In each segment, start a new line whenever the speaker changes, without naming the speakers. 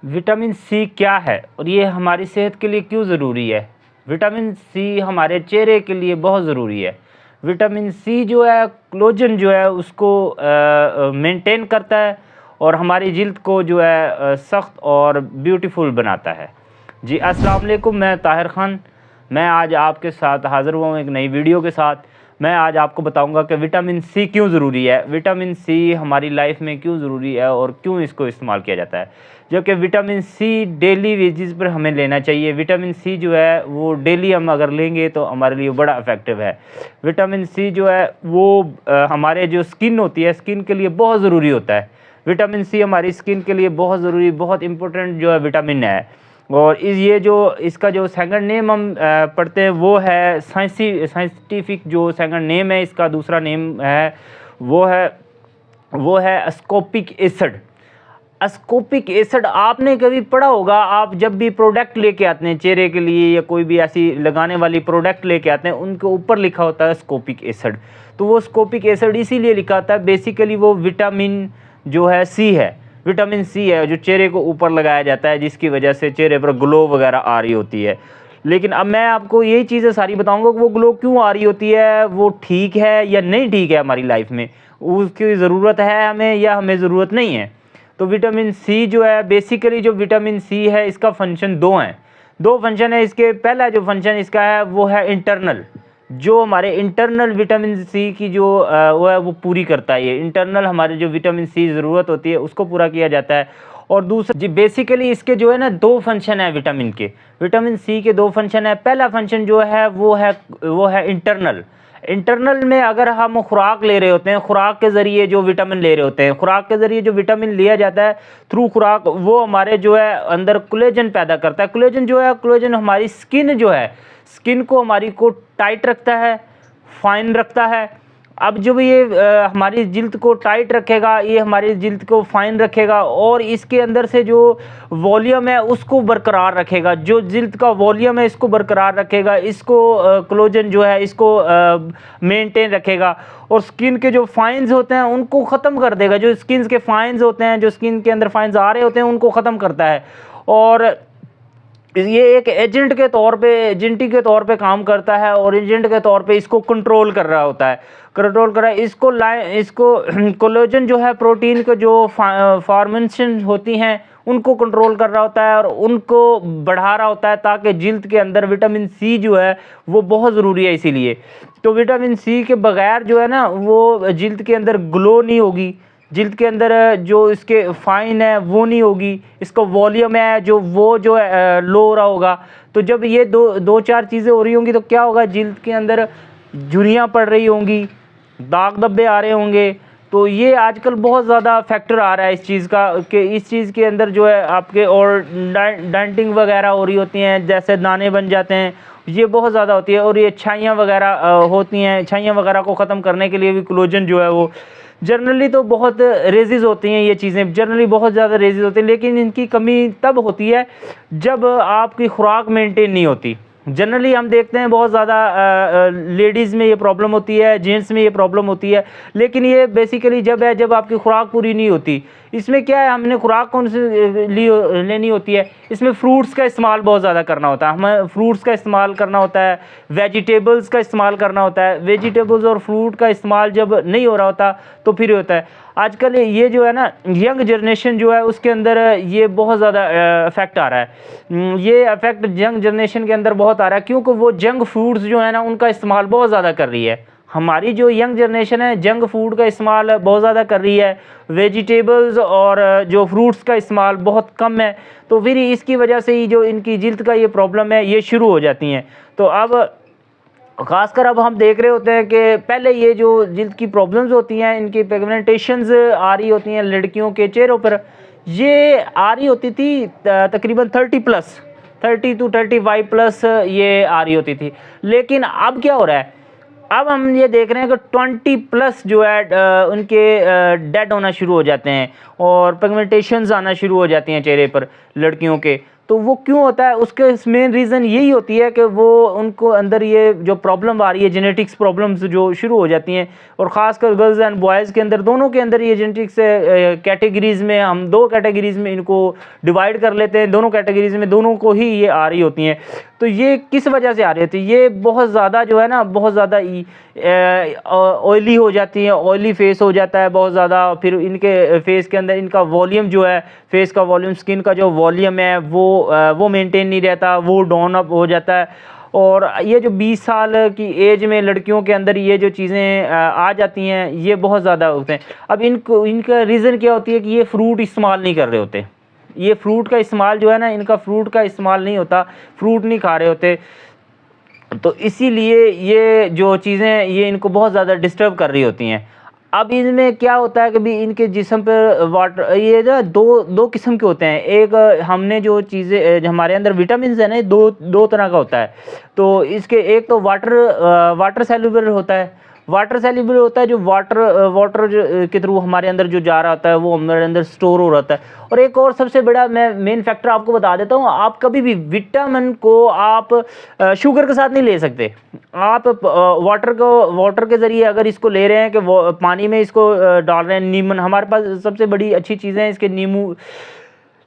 Vitamin C क्या है और ये हमारी सेहत के लिए क्यों ज़रूरी है। विटामिन सी हमारे चेहरे के लिए बहुत ज़रूरी है। विटामिन सी जो है कोलेजन जो है उसको मेंटेन करता है और हमारी जिल्द को जो है सख्त और ब्यूटीफुल बनाता है। जी अस्सलाम वालेकुम, मैं ताहिर ख़ान। मैं आज आपके साथ हाज़िर हुआ हूँ एक नई वीडियो के साथ। मैं आज आपको बताऊंगा कि विटामिन सी क्यों ज़रूरी है, विटामिन सी हमारी लाइफ में क्यों ज़रूरी है और क्यों इसको इस्तेमाल किया जाता है। जबकि विटामिन सी डेली बेसिस पर हमें लेना चाहिए। विटामिन सी जो है वो डेली हम अगर लेंगे तो हमारे लिए बड़ा इफ़ेक्टिव है। विटामिन सी जो है वो हमारे जो स्किन होती है, स्किन के लिए बहुत ज़रूरी होता है। विटामिन सी हमारी स्किन के लिए बहुत ज़रूरी, बहुत इम्पोर्टेंट जो है विटामिन है। और ये जो इसका जो सेकंड नेम हम पढ़ते हैं वो है साइंटिफिक जो सेकंड नेम है, इसका दूसरा नेम है वो है अस्कॉर्बिक एसिड। अस्कॉर्बिक एसिड आपने कभी पढ़ा होगा। आप जब भी प्रोडक्ट लेके आते हैं चेहरे के लिए या कोई भी ऐसी लगाने वाली प्रोडक्ट लेके आते हैं, उनके ऊपर लिखा होता है अस्कॉर्बिक एसिड। तो वो अस्कॉर्बिक एसिड इसीलिए लिखा होता है, बेसिकली वो विटामिन जो है सी है, विटामिन सी है जो चेहरे को ऊपर लगाया जाता है, जिसकी वजह से चेहरे पर ग्लो वगैरह आ रही होती है। लेकिन अब मैं आपको यही चीज़ें सारी बताऊंगा कि वो ग्लो क्यों आ रही होती है, वो ठीक है या नहीं ठीक है हमारी लाइफ में, उसकी ज़रूरत है हमें या हमें ज़रूरत नहीं है। तो विटामिन सी जो है बेसिकली जो विटामिन सी है इसका फंक्शन दो फंक्शन है इसके। पहला जो फंक्शन इसका है वो है इंटरनल, जो हमारे इंटरनल विटामिन सी की जो वो है वो पूरी करता है। ये इंटरनल हमारे जो विटामिन सी ज़रूरत होती है उसको पूरा किया जाता है। और दूसरा जी बेसिकली इसके जो है ना दो फंक्शन है विटामिन के, विटामिन सी के दो फंक्शन है। पहला फंक्शन जो है वो है इंटरनल में अगर हम खुराक ले रहे होते हैं, खुराक के ज़रिए जो विटामिन ले रहे होते हैं, खुराक के ज़रिए जो विटामिन लिया जाता है थ्रू खुराक, वो हमारे जो है अंदर कोलेजन पैदा करता है। कोलेजन जो है, कोलेजन हमारी स्किन जो है, स्किन को हमारी को टाइट रखता है, फाइन रखता है। अब जब ये हमारी जिल्द को टाइट रखेगा, ये हमारी जिल्द को फाइन रखेगा और इसके अंदर से जो वॉल्यूम है उसको बरकरार रखेगा। जो जिल्द का वॉल्यूम है इसको बरकरार रखेगा, इसको कोलेजन जो है इसको मेंटेन रखेगा। और स्किन के जो फाइन्स होते हैं उनको ख़त्म कर देगा। जो स्किन के फाइन्स होते हैं, जो स्किन के अंदर फाइन्स आ रहे होते हैं, उनको ख़त्म करता है। और ये एक एजेंट के तौर पे, एजेंटी के तौर पे काम करता है और एजेंट के तौर पे इसको कंट्रोल कर रहा होता है, कंट्रोल कर रहा है इसको कोलेजन जो है प्रोटीन के जो फॉर्मेशन होती हैं उनको कंट्रोल कर रहा होता है और उनको बढ़ा रहा होता है, ताकि जिल्द के अंदर विटामिन सी जो है वो बहुत ज़रूरी है। इसीलिए तो विटामिन सी के बगैर जो है ना वो जिल्द के अंदर ग्लो नहीं होगी, जिल्द के अंदर जो इसके फाइन है वो नहीं होगी, इसका वॉल्यूम है जो है लो हो रहा होगा। तो जब ये दो चार चीज़ें हो रही होंगी तो क्या होगा, जिल्द के अंदर झुर्रियाँ पड़ रही होंगी, दाग धब्बे आ रहे होंगे। तो ये आजकल बहुत ज़्यादा फैक्टर आ रहा है इस चीज़ का कि इस चीज़ के अंदर जो है आपके और डेंटिंग वगैरह हो रही होती हैं, जैसे दाने बन जाते हैं, ये बहुत ज़्यादा होती है। और ये छाइयाँ वगैरह होती हैं, छाइयाँ वगैरह को ख़त्म करने के लिए भी कोलेजन जो है वो जनरली तो बहुत रेजेस होती हैं, ये चीज़ें जनरली बहुत ज़्यादा रेजेस होती हैं। लेकिन इनकी कमी तब होती है जब आपकी खुराक मेंटेन नहीं होती। जनरली हम देखते हैं बहुत ज़्यादा लेडीज़ में ये प्रॉब्लम होती है, जेंट्स में ये प्रॉब्लम होती है। लेकिन ये बेसिकली जब आपकी खुराक पूरी नहीं होती। इसमें क्या है, हमने खुराक कौन सी लेनी होती है, इसमें फ्रूट्स का इस्तेमाल बहुत ज़्यादा करना होता है। हमें फ्रूट्स का इस्तेमाल करना होता है, वेजिटेबल्स का इस्तेमाल करना होता है। वेजिटेबल्स और फ्रूट का इस्तेमाल जब नहीं हो रहा होता तो फिर होता है। आजकल ये जो है ना यंग जनरेशन जो है उसके अंदर ये बहुत ज़्यादा इफेक्ट आ रहा है। ये इफेक्ट यंग जनरेशन के अंदर बहुत आ रहा है क्योंकि वो जंक फूड्स जो है ना उनका इस्तेमाल बहुत ज़्यादा कर रही है। हमारी जो यंग जनरेशन है जंक फूड का इस्तेमाल बहुत ज़्यादा कर रही है, वेजिटेबल्स और जो फ्रूट्स का इस्तेमाल बहुत कम है। तो फिर इसकी वजह से ही जो इनकी जिल्द का ये प्रॉब्लम है ये शुरू हो जाती हैं। तो अब ख़ासकर अब हम देख रहे होते हैं कि पहले ये जो जिल्द की प्रॉब्लम्स होती हैं, इनकी पिगमेंटेशंस आ रही होती हैं लड़कियों के चेहरों पर, ये आ रही होती थी तकरीबन 30 to 35+ ये आ रही होती थी। लेकिन अब क्या हो रहा है, अब हम ये देख रहे हैं कि 20+ जो है उनके डेड होना शुरू हो जाते हैं और पिगमेंटेशंस आना शुरू हो जाती हैं चेहरे पर लड़कियों के। तो वो क्यों होता है, उसके मेन रीज़न यही होती है कि वो उनको अंदर ये जो प्रॉब्लम आ रही है, जेनेटिक्स प्रॉब्लम्स जो शुरू हो जाती हैं, और ख़ासकर गर्ल्स एंड बॉयज़ के अंदर, दोनों के अंदर ये जेनेटिक्स कैटेगरीज़ में, हम 2 कैटेगरीज़ में इनको डिवाइड कर लेते हैं, दोनों कैटेगरीज़ में दोनों को ही ये आ रही होती हैं। तो ये किस वजह से आ रही होती है, ये बहुत ज़्यादा जो है ना, बहुत ज़्यादा ऑयली हो जाती हैं, ऑयली फेस हो जाता है बहुत ज़्यादा, फिर इनके फेस के अंदर इनका वॉल्यूम जो है, फेस का वॉल्यूम, स्किन का जो वॉल्यूम है वो मेंटेन नहीं रहता, वो डाउन अप हो जाता है। और ये जो 20 साल की एज में लड़कियों के अंदर ये जो चीज़ें आ जाती हैं, ये बहुत ज़्यादा होते हैं। अब इनका रीज़न क्या होती है कि ये फ्रूट इस्तेमाल नहीं कर रहे होते, ये फ्रूट का इस्तेमाल जो है ना, इनका फ्रूट का इस्तेमाल नहीं होता, फ्रूट नहीं खा रहे होते, तो इसीलिए ये जो चीज़ें ये इनको बहुत ज़्यादा डिस्टर्ब कर रही होती हैं। अब इनमें क्या होता है कि भी इनके जिस्म पर वाटर, ये ना दो किस्म के होते हैं। एक हमने जो चीज़ें हमारे अंदर विटामिन है ना, दो तरह का होता है। तो इसके एक तो वाटर सैल्युबल होता है, वाटर सैल्युबल होता है जो वाटर जो के थ्रू हमारे अंदर जो जा रहा होता है वो हमारे अंदर स्टोर हो रहता है। और एक और सबसे बड़ा मैं मेन फैक्टर आपको बता देता हूँ, आप कभी भी विटामिन को आप शुगर के साथ नहीं ले सकते। आप वाटर के ज़रिए अगर इसको ले रहे हैं कि वो पानी में इसको डाल रहे हैं, नीमन हमारे पास सबसे बड़ी अच्छी चीज़ें हैं, इसके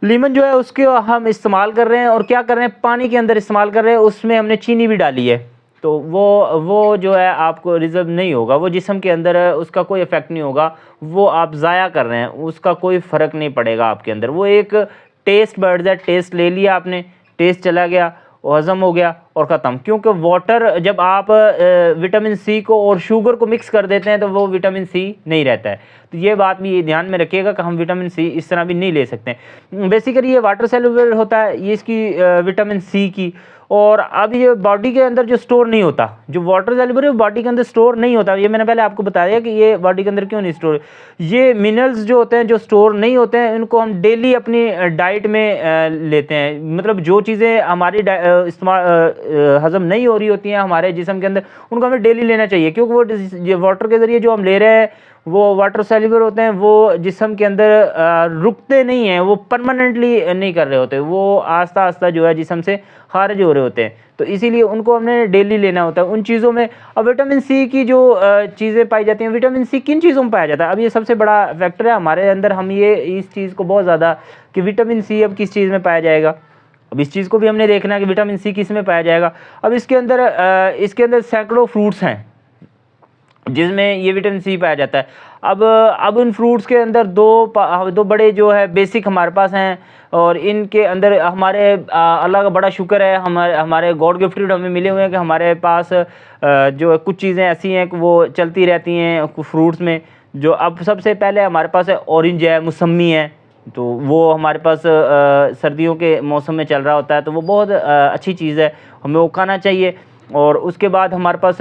लीमन जो है उसके हम इस्तेमाल कर रहे हैं, और क्या कर रहे हैं, पानी के अंदर इस्तेमाल कर रहे हैं, उसमें हमने चीनी भी डाली है, तो वो जो है आपको रिजर्व नहीं होगा, वो जिस्म के अंदर है, उसका कोई इफेक्ट नहीं होगा, वो आप ज़ाया कर रहे हैं, उसका कोई फ़र्क नहीं पड़ेगा आपके अंदर। वो एक टेस्ट बर्ड्स है, टेस्ट ले लिया आपने, टेस्ट चला गया, हज़म हो गया और ख़त्म। क्योंकि वाटर जब आप विटामिन सी को और शुगर को मिक्स कर देते हैं तो वो विटामिन सी नहीं रहता है। तो ये बात भी ध्यान में रखिएगा कि हम विटामिन सी इस तरह भी नहीं ले सकते। बेसिकली ये वाटर सेलुलर होता है, ये इसकी विटामिन सी की। और अब ये बॉडी के अंदर जो स्टोर नहीं होता, जो वाटर सेलुलर है बॉडी के अंदर स्टोर नहीं होता। ये मैंने पहले आपको बताया कि ये बॉडी के अंदर क्यों नहीं स्टोर। ये मिनरल्स जो होते हैं जो स्टोर नहीं होते हैं, इनको हम डेली अपनी डाइट में लेते हैं। मतलब जो चीज़ें हमारी इस्तेमाल हज़म नहीं हो रही होती हैं हमारे जिस्म के अंदर, उनको हमें डेली लेना चाहिए, क्योंकि वो वाटर के ज़रिए जो हम ले रहे हैं वो वाटर सेल्युलर होते हैं, वो जिस्म के अंदर रुकते नहीं हैं, वो परमानेंटली नहीं कर रहे होते, वो आस्ता आस्ता जो है जिस्म से खारिज हो रहे होते हैं। तो इसीलिए उनको हमने डेली लेना होता है उन चीज़ों में। अब विटामिन सी की जो चीज़ें पाई जाती हैं, विटामिन सी किन चीज़ों में पाया जाता है, अब ये सबसे बड़ा फैक्टर है हमारे अंदर। हम ये इस चीज़ को बहुत ज़्यादा कि विटामिन सी अब किस चीज़ में पाया जाएगा, अब इस चीज़ को भी हमने देखना है कि विटामिन सी किस में पाया जाएगा। अब इसके अंदर सैकड़ों फ्रूट्स हैं जिसमें ये विटामिन सी पाया जाता है। अब इन फ्रूट्स के अंदर दो बड़े जो है बेसिक हमारे पास हैं, और इनके अंदर हमारे अल्लाह का बड़ा शुक्र है, हमारे गॉड गिफ्टेड हमें मिले हुए हैं कि हमारे पास जो कुछ चीज़ें ऐसी हैं कि वो चलती रहती हैं फ्रूट्स में। जो अब सबसे पहले हमारे पास है ऑरेंज है, मौसमी है, तो वो हमारे पास सर्दियों के मौसम में चल रहा होता है, तो वो बहुत अच्छी चीज़ है, हमें वो खाना चाहिए। और उसके बाद हमारे पास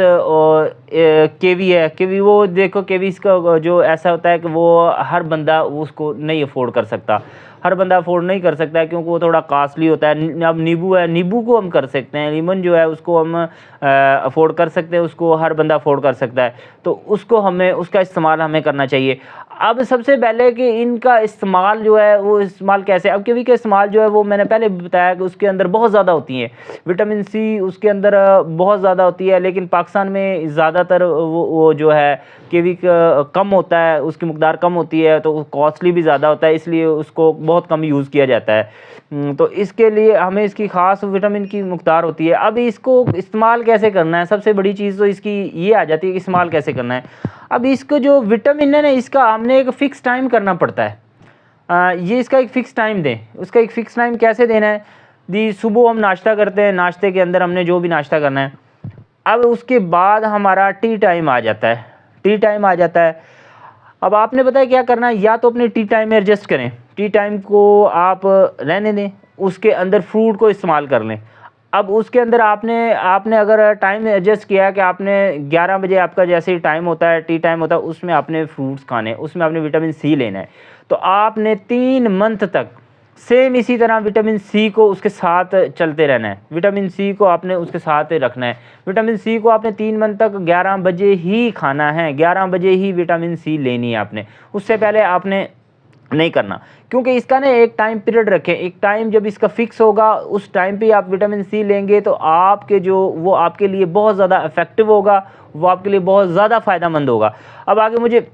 केवी है। केवी वो देखो, केवी इसका जो ऐसा होता है कि वो हर बंदा उसको नहीं अफोर्ड कर सकता, हर बंदा अफोर्ड नहीं कर सकता है क्योंकि वो थोड़ा कास्टली होता है। अब नींबू है, नींबू को हम कर सकते हैं, लीमन जो है उसको हम अफोर्ड कर सकते हैं, उसको हर बंदा अफोर्ड कर सकता है, तो उसका इस्तेमाल हमें करना चाहिए। अब सबसे पहले कि इनका इस्तेमाल जो है वो इस्तेमाल कैसे, अब केवी का इस्तेमाल जो है वो मैंने पहले भी बताया कि उसके अंदर बहुत ज़्यादा होती है विटामिन सी, उसके अंदर बहुत ज़्यादा होती है, लेकिन पाकिस्तान में ज़्यादातर वो जो है केवी का कम होता है, उसकी मकदार कम होती है, तो कॉस्टली भी ज़्यादा होता है, इसलिए उसको बहुत कम यूज़ किया जाता है। तो इसके लिए हमें इसकी ख़ास विटामिन की मकदार होती है। अब इसको इस्तेमाल कैसे करना है, सबसे बड़ी चीज़ तो इसकी ये आ जाती है कि इस्तेमाल कैसे करना है। अब इसको जो विटामिन है ना, इसका हमने एक फ़िक्स टाइम करना पड़ता है। ये इसका एक फ़िक्स टाइम दें, उसका एक फ़िक्स टाइम कैसे देना है दी, सुबह हम नाश्ता करते हैं, नाश्ते के अंदर हमने जो भी नाश्ता करना है, अब उसके बाद हमारा टी टाइम आ जाता है, टी टाइम आ जाता है। अब आपने बताया क्या करना है, या तो अपने टी टाइम में एडजस्ट करें, टी टाइम को आप रहने दें, उसके अंदर फ्रूट को इस्तेमाल कर लें। अब उसके अंदर आपने अगर टाइम एडजस्ट किया है कि आपने 11 बजे आपका जैसे ही टाइम होता है, टी टाइम होता है, उसमें आपने फ्रूट्स खाने, उसमें आपने विटामिन सी लेना है, तो आपने 3 मंथ तक सेम इसी तरह विटामिन सी को उसके साथ चलते रहना है, विटामिन सी को आपने उसके साथ रखना है। विटामिन सी को आपने 3 मंथ तक 11 बजे ही खाना है, 11 बजे ही विटामिन सी लेनी है आपने। उससे पहले आपने नहीं करना, क्योंकि इसका ना एक टाइम पीरियड रखें, एक टाइम जब इसका फिक्स होगा उस टाइम पे आप विटामिन सी लेंगे तो आपके जो वो आपके लिए बहुत ज़्यादा इफ़ेक्टिव होगा, वो आपके लिए बहुत ज़्यादा फ़ायदेमंद होगा। अब आगे मुझे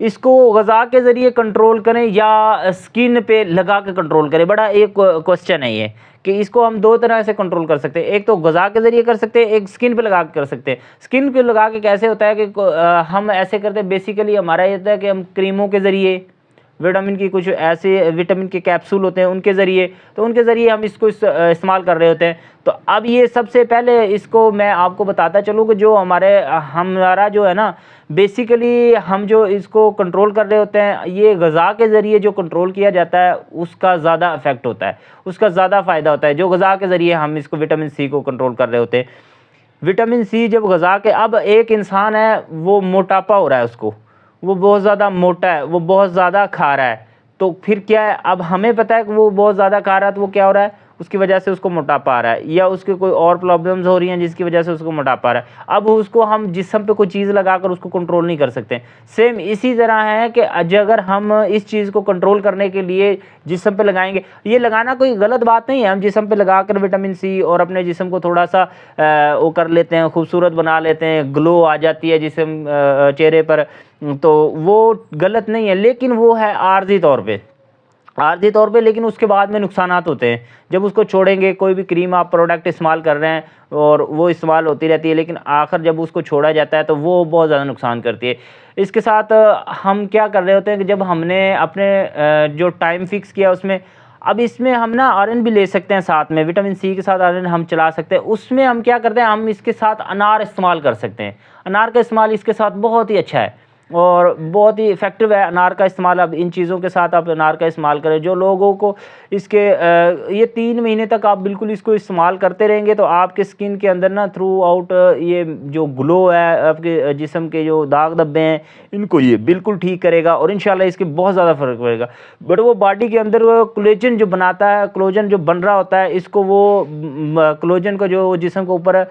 इसको ग़िज़ा के ज़रिए कंट्रोल करें या स्किन पे लगा के कंट्रोल करें, बड़ा एक क्वेश्चन है ये कि इसको हम दो तरह से कंट्रोल कर सकते हैं। एक तो ग़िज़ा के ज़रिए कर सकते हैं, एक स्किन पे लगा के कर सकते हैं। स्किन पे लगा के कैसे होता है कि हम ऐसे करते हैं, बेसिकली हमारा ये होता है कि हम क्रीमों के ज़रिए, विटामिन की कुछ ऐसे विटामिन के कैप्सूल होते हैं उनके ज़रिए, तो उनके ज़रिए हम इसको इस्तेमाल कर रहे होते हैं। तो अब ये सबसे पहले इसको मैं आपको बताता चलूँ कि जो हमारा जो है ना, बेसिकली हम जो इसको कंट्रोल कर रहे होते हैं, ये ग़िज़ा के ज़रिए जो कंट्रोल किया जाता है उसका ज़्यादा इफ़ेक्ट होता है, उसका ज़्यादा फ़ायदा होता है। जो ग़िज़ा के ज़रिए हम इसको विटामिन सी को कंट्रोल कर रहे होते हैं, विटामिन सी जब ग़िज़ा के, अब एक इंसान है वो मोटापा हो रहा है, उसको वो बहुत ज़्यादा मोटा है, वो बहुत ज़्यादा खा रहा है, तो फिर क्या है, अब हमें पता है कि वो बहुत ज़्यादा खा रहा है तो वो क्या हो रहा है, उसकी वजह से उसको मोटापा आ रहा है या उसके कोई और प्रॉब्लम्स हो रही हैं जिसकी वजह से उसको मोटापा आ रहा है। अब उसको हम जिस्म पे कोई चीज़ लगाकर उसको कंट्रोल नहीं कर सकते। सेम इसी तरह है कि अगर हम इस चीज़ को कंट्रोल करने के लिए जिस्म पे लगाएंगे, ये लगाना कोई गलत बात नहीं है, हम जिस्म पे लगाकर विटामिन सी और अपने जिस्म को थोड़ा सा वो कर लेते हैं, खूबसूरत बना लेते हैं, ग्लो आ जाती है जिस्म चेहरे पर, तो वो गलत नहीं है, लेकिन वो है आर्जी तौर पे, लेकिन उसके बाद में नुकसानात होते हैं। जब उसको छोड़ेंगे, कोई भी क्रीम आप प्रोडक्ट इस्तेमाल कर रहे हैं और वो इस्तेमाल होती रहती है, लेकिन आखिर जब उसको छोड़ा जाता है तो वो बहुत ज़्यादा नुकसान करती है। इसके साथ हम क्या कर रहे होते हैं कि जब हमने अपने जो टाइम फिक्स किया उसमें, अब इसमें हम ना आयरन भी ले सकते हैं साथ में, विटामिन सी के साथ आयरन हम चला सकते हैं। उसमें हम क्या करते हैं, हम इसके साथ अनार इस्तेमाल कर सकते हैं। अनार का इस्तेमाल इसके साथ बहुत ही अच्छा है और बहुत ही इफ़ेक्टिव है अनार का इस्तेमाल। अब इन चीज़ों के साथ आप अनार का इस्तेमाल करें। जो लोगों को इसके ये 3 महीने तक आप बिल्कुल इसको इस्तेमाल करते रहेंगे तो आपके स्किन के अंदर ना थ्रू आउट ये जो ग्लो है, आपके जिस्म के जो दाग धब्बे हैं, इनको ये बिल्कुल ठीक करेगा और इंशाल्लाह इसके बहुत ज़्यादा फ़र्क पड़ेगा। बट वो बॉडी के अंदर कोलेजन जो बनाता है, कोलेजन जो बन रहा होता है, इसको वो कोलेजन को जो जिस्म के ऊपर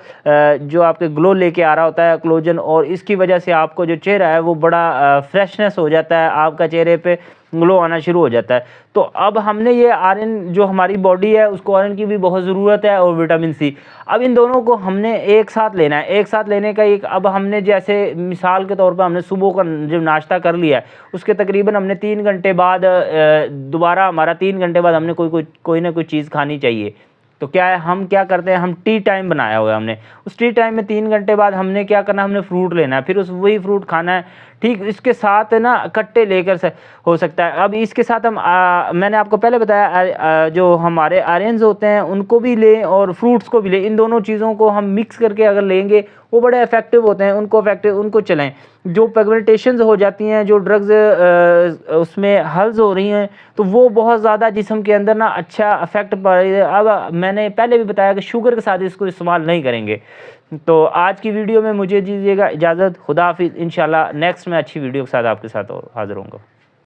जो आपके ग्लो लेके आ रहा होता है कोलेजन, और इसकी वजह से आपको जो चेहरा है वो बड़ा फ्रेशनेस हो जाता है, आपका चेहरे पे ग्लो आना शुरू हो जाता है। तो अब हमने ये आयरन जो हमारी बॉडी है उसको आयरन की भी बहुत ज़रूरत है और विटामिन सी, अब इन दोनों को हमने एक साथ लेना है। एक साथ लेने का एक, अब हमने जैसे मिसाल के तौर पर हमने सुबह का जो नाश्ता कर लिया है उसके तकरीबन हमने 3 घंटे बाद दोबारा हमारा 3 घंटे बाद हमने कोई ना कोई चीज़ खानी चाहिए। तो क्या है, हम क्या करते हैं, हम टी टाइम बनाया हुआ है हमने, उस टी टाइम में 3 घंटे बाद हमने क्या करना है, हमने फ्रूट लेना है, फिर वही फ्रूट खाना है। ठीक इसके साथ ना कट्टे लेकर से हो सकता है। अब इसके साथ हम मैंने आपको पहले बताया जो हमारे आयरन्स होते हैं उनको भी लें और फ्रूट्स को भी लें। इन दोनों चीज़ों को हम मिक्स करके अगर लेंगे वो बड़े इफेक्टिव होते हैं, उनको चलें। जो पिगमेंटेशंस हो जाती हैं, जो ड्रग्स उसमें हल्स हो रही हैं, तो वो बहुत ज़्यादा जिस्म के अंदर ना अच्छा इफेक्ट पड़ रही है। अब मैंने पहले भी बताया कि शुगर के साथ इसको इस्तेमाल नहीं करेंगे। तो आज की वीडियो में मुझे दीजिएगा इजाज़त, खुदा हाफिज़। इंशाल्लाह नेक्स्ट में अच्छी वीडियो के साथ आपके साथ और हाज़िर होऊंगा।